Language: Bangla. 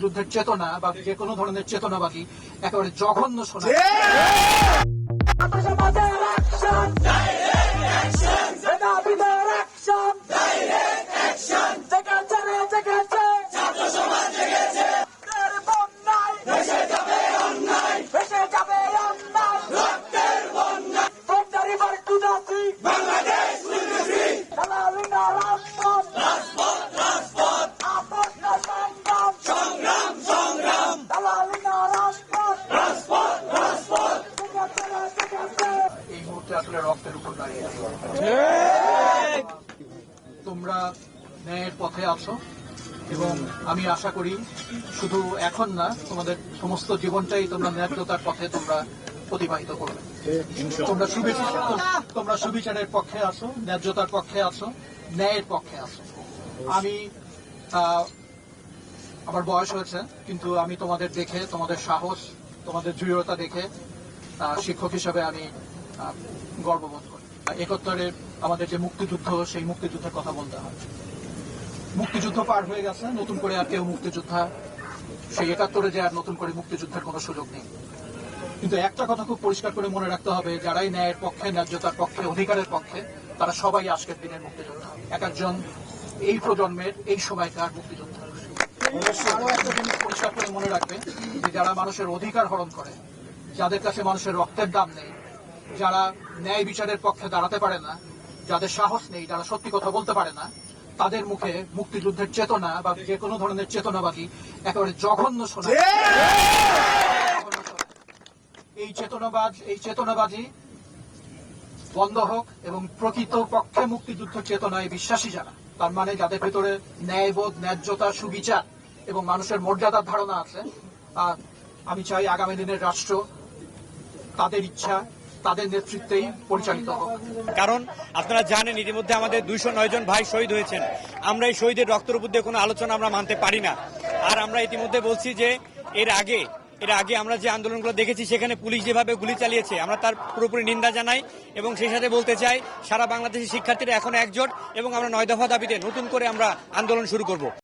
মুক্তিযুদ্ধের চেতনা বা যে কোনো ধরনের চেতনাবাদী একেবারে জঘন্য শোনা। এই মুহূর্তে আসলে রক্তের উপর দাঁড়িয়ে আছি। তোমরা ন্যায়ের পথে আছো এবং আমি আশা করি শুধু এখন না, তোমাদের সমস্ত জীবনটাই তোমরা ন্যায্যতার পথে তোমরা অতিবাহিত করবে। তোমরা সুবিচারের পক্ষে আছো, ন্যায্যতার পক্ষে আছো, ন্যায়ের পক্ষে আছো। আমি আমার বয়স হয়েছে, কিন্তু আমি তোমাদের দেখে, তোমাদের সাহস, তোমাদের দৃঢ়তা দেখে শিক্ষক হিসাবে আমি গর্ববোধ করি। ৭১-এর আমাদের যে মুক্তিযুদ্ধ, সেই মুক্তিযুদ্ধের কথা বলতে হয়। মুক্তিযুদ্ধ পার হয়ে গেছে, নতুন করে আর কেউ মুক্তিযোদ্ধা সেই ৭১-এ যে আর নতুন করে মুক্তিযুদ্ধের কোনো সুযোগ নেই। কিন্তু একটা কথা খুব পরিষ্কার করে মনে রাখতে হবে, যারাই ন্যায়ের পক্ষে, ন্যায্যতার পক্ষে, অধিকারের পক্ষে, তারা সবাই আজকের দিনের মুক্তিযোদ্ধা। এক একজন এই প্রজন্মের, এই সময়কার মুক্তিযোদ্ধা। আরো একটা জিনিস পরিষ্কার করে মনে রাখবে যে যারা মানুষের অধিকার হরণ করে, যাদের কাছে মানুষের রক্তের দাম নেই, যারা ন্যায় বিচারের পক্ষে দাঁড়াতে পারে না, যাদের সাহস নেই, যারা সত্যি কথা বলতে পারে না, তাদের মুখে মুক্তিযুদ্ধের চেতনা বা যে কোনো ধরনের চেতনাবাদী একেবারে জঘন্য শোনা। এই চেতনাবাজি বন্ধ হোক এবং প্রকৃত পক্ষে মুক্তিযুদ্ধ চেতনায় বিশ্বাসী যারা, তার মানে যাদের ভেতরে ন্যায়বোধ, ন্যায্যতা, সুবিচার এবং মানুষের মর্যাদার ধারণা আছে, আমি চাই আগামী দিনের রাষ্ট্র তাদের ইচ্ছা, তাদের নেতৃত্বেই পরিচালিত হোক। কারণ আপনারা জানেন ইতিমধ্যে আমাদের 209 জন ভাই শহীদ হয়েছেন। আমরা এই শহীদের রক্তের উপর দিয়ে কোনো আলোচনা আমরা মানতে পারি না। আর আমরা ইতিমধ্যে বলছি যে এর আগে আমরা যে আন্দোলনগুলো দেখেছি, সেখানে পুলিশ যেভাবে গুলি চালিয়েছে, আমরা তার পুরোপুরি নিন্দা জানাই। এবং সেই সাথে বলতে চাই, সারা বাংলাদেশের শিক্ষার্থীরা এখন একজোট এবং আমরা 9 দফা দাবিতে নতুন করে আমরা আন্দোলন শুরু করব।